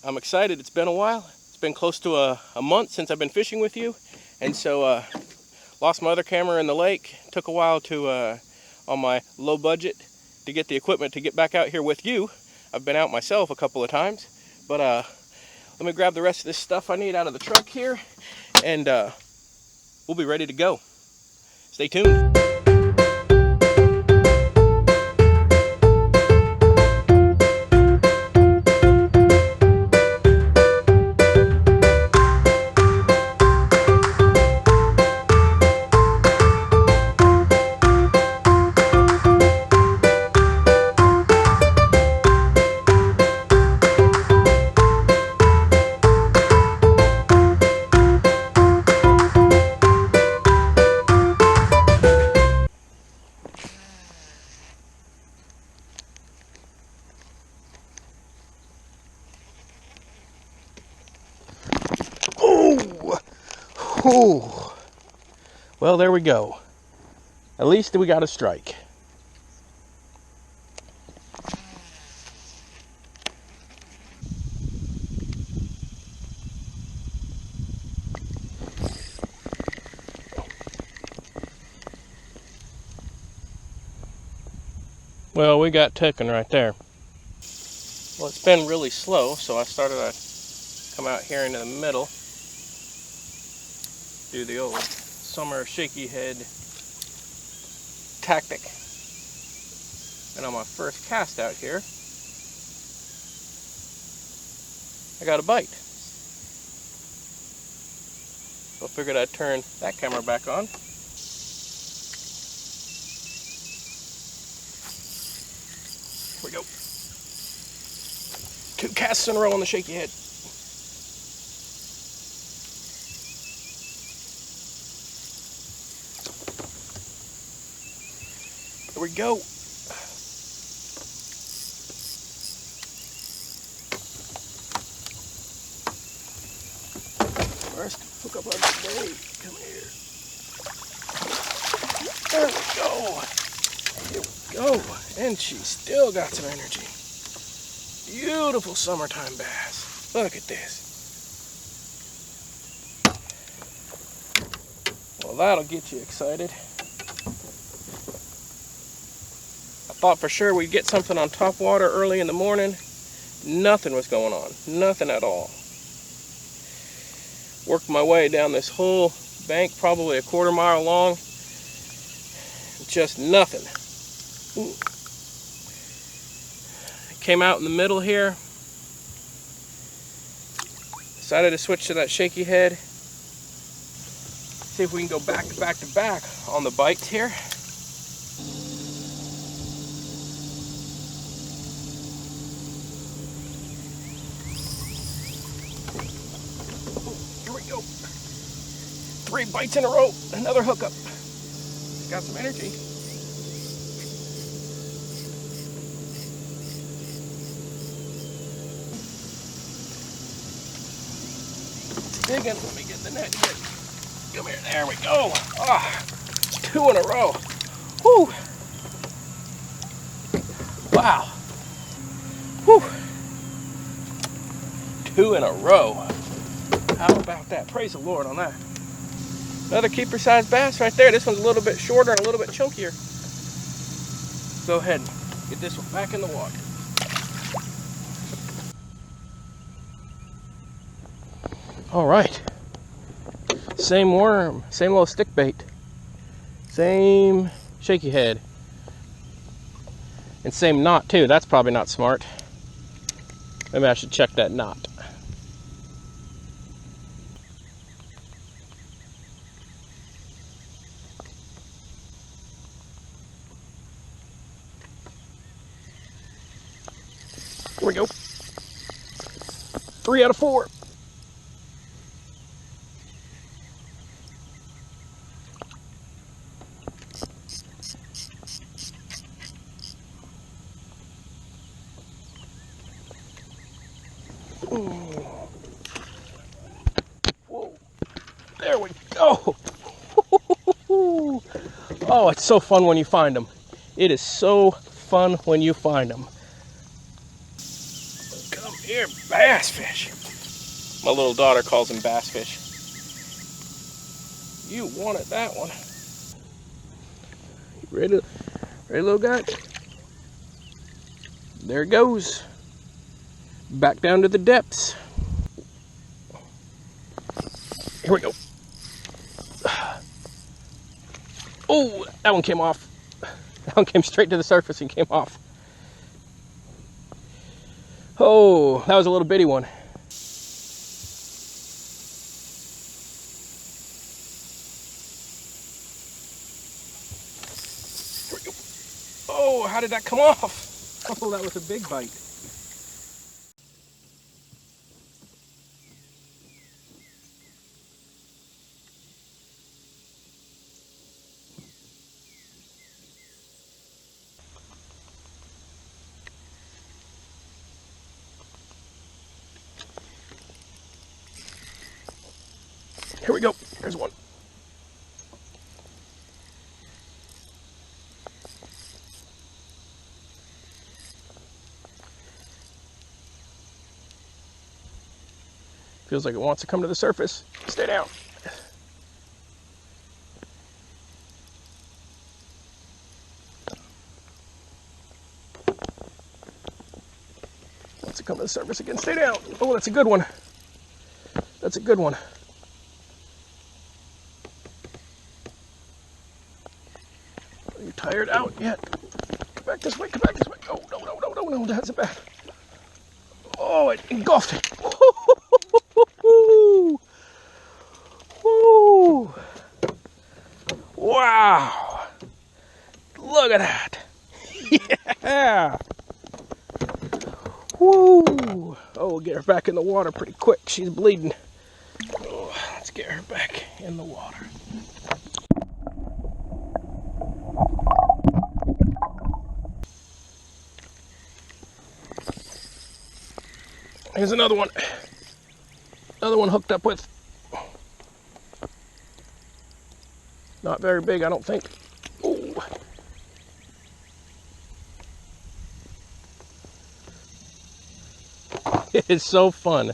I'm excited. It's been a while. It's been close to a month since I've been fishing with you. And so lost my other camera in the lake. Took a while to, on my low budget, to get the equipment to get back out here with you. I've been out myself a couple of times. But let me grab the rest of this stuff I need out of the truck here. And we'll be ready to go. Stay tuned. Oh, well, there we go. At least we got a strike. Well, we got taken right there. Well, it's been really slow, so I started to come out here into the middle. Do the old summer shaky head tactic. And on my first cast out here, I got a bite. So I figured I'd turn that camera back on. Here we go. 2 casts in a row on the shaky head. Here we go. First, hook up on the bait. Come here. There we go. Here we go. And she still got some energy. Beautiful summertime bass. Look at this. Well, that'll get you excited. I thought for sure we'd get something on top water early in the morning. Nothing was going on. Nothing at all. Worked my way down this whole bank, probably a 1/4 mile long. Just nothing. Ooh. Came out in the middle here. Decided to switch to that shaky head. See if we can go back to back to back on the bites here. Here we go. 3 bites in a row. Another hookup. Got some energy. Digging. Let me get the net here. Come here. There we go. Ah, 2 in a row. Whew. Wow. Whew. 2 in a row. How about that? Praise the Lord on that. Another keeper-sized bass right there. This one's a little bit shorter and a little bit chunkier. Go ahead and get this one back in the water. All right. Same worm, same little stick bait, same shaky head, and same knot too. That's probably not smart. Maybe I should check that knot. Here we go. 3 out of 4. Whoa. There we go. Oh, it's so fun when you find them. It is so fun when you find them. Come Here, bass fish. My little daughter calls them bass fish. You wanted that one. Ready, little guy? There it goes. Back down to the depths. Here we go. Oh, that one came off. That one came straight to the surface and came off. Oh, that was a little bitty one. Here we go. Oh, how did that come off? Oh, that was a big bite. Here we go. There's one. Feels like it wants to come to the surface. Stay down. Wants to come to the surface again. Stay down. Oh, that's a good one. That's a good one. Are you tired out yet? Come back this way. Come back this way. Oh, no. That's a bad. Oh, it engulfed it. Woo! Wow! Look at that! Yeah! Woo! Oh, we'll get her back in the water pretty quick. She's bleeding. Oh, let's get her back in the water. Here's another one. Another one hooked up with. Not very big, I don't think. Ooh. It's so fun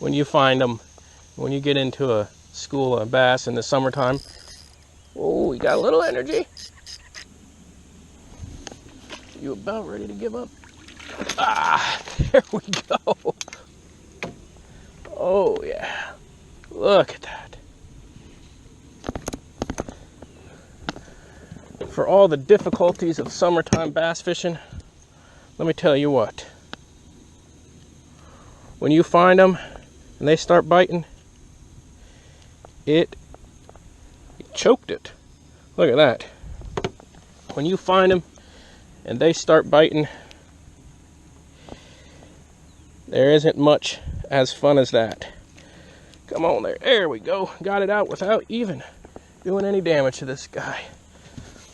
when you find them, when you get into a school of bass in the summertime. Oh, we got a little energy. You about ready to give up? Ah, there we go. Oh yeah, look at that. For all the difficulties of summertime bass fishing, let me tell you what. When you find them and they start biting, it choked it. Look at that. When you find them and they start biting, there isn't much as fun as that. Come on there. There we go. Got it out without even doing any damage to this guy.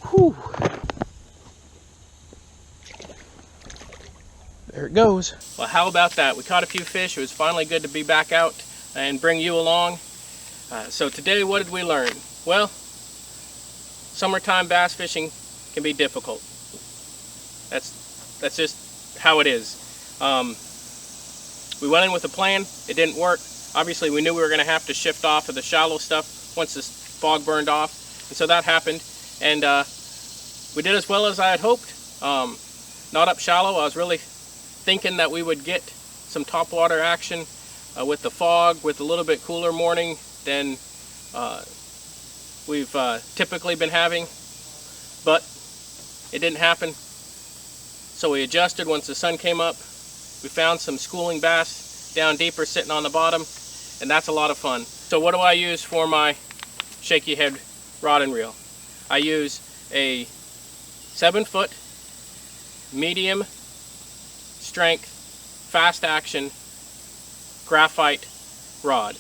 Whew. There it goes. Well, how about that? We caught a few fish. It was finally good to be back out and bring you along. So today, what did we learn? Well, summertime bass fishing can be difficult. That's just how it is. We went in with a plan. It didn't work. Obviously, we knew we were going to have to shift off of the shallow stuff once this fog burned off. And so that happened. And we did as well as I had hoped. Not up shallow. I was really thinking that we would get some topwater action with the fog, with a little bit cooler morning than we've typically been having. But it didn't happen. So we adjusted once the sun came up. We found some schooling bass down deeper sitting on the bottom, and that's a lot of fun. So what do I use for my shaky head rod and reel? I use a 7-foot medium strength fast action graphite rod.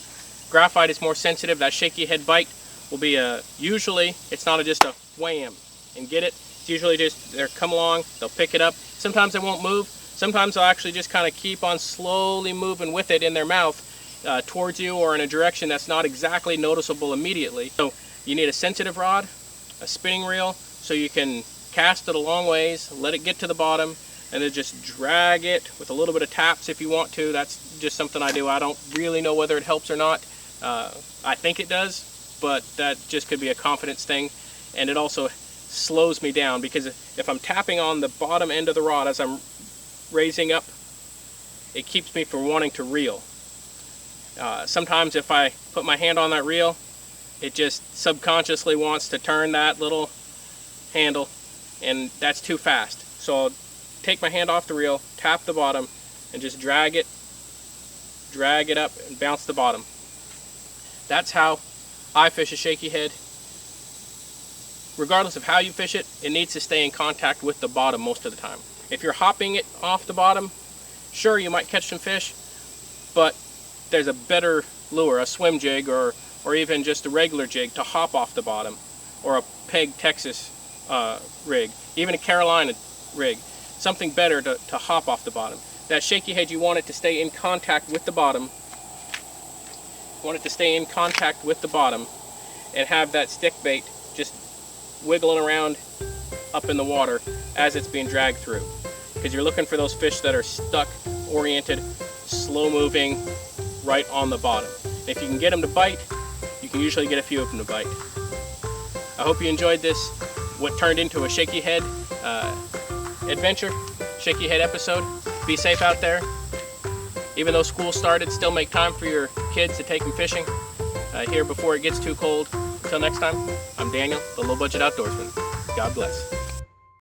Graphite is more sensitive. That shaky head bite will be usually it's not just a wham and get it. It's usually just they'll come along, they'll pick it up. Sometimes they won't move. Sometimes they'll actually just kind of keep on slowly moving with it in their mouth towards you or in a direction that's not exactly noticeable immediately. So you need a sensitive rod, a spinning reel, so you can cast it a long ways, let it get to the bottom, and then just drag it with a little bit of taps if you want to. That's just something I do. I don't really know whether it helps or not. I think it does, but that just could be a confidence thing. And it also slows me down, because if I'm tapping on the bottom end of the rod as I'm raising up, it keeps me from wanting to reel. Sometimes if I put my hand on that reel, it just subconsciously wants to turn that little handle, and that's too fast. So I'll take my hand off the reel, tap the bottom, and just drag it up and bounce the bottom. That's how I fish a shaky head. Regardless of how you fish it, it needs to stay in contact with the bottom most of the time. If you're hopping it off the bottom, sure, you might catch some fish, but there's a better lure, a swim jig, or even just a regular jig to hop off the bottom, or a peg Texas rig, even a Carolina rig, something better to hop off the bottom. That shaky head, you want it to stay in contact with the bottom. You want it to stay in contact with the bottom and have that stick bait just wiggling around up in the water as it's being dragged through, because you're looking for those fish that are stuck, oriented, slow moving, right on the bottom. If you can get them to bite, you can usually get a few of them to bite. I hope you enjoyed this, what turned into a shaky head adventure, shaky head episode. Be safe out there. Even though school started, still make time for your kids to take them fishing here before it gets too cold. Until next time, I'm Daniel, the Low Budget Outdoorsman. God bless.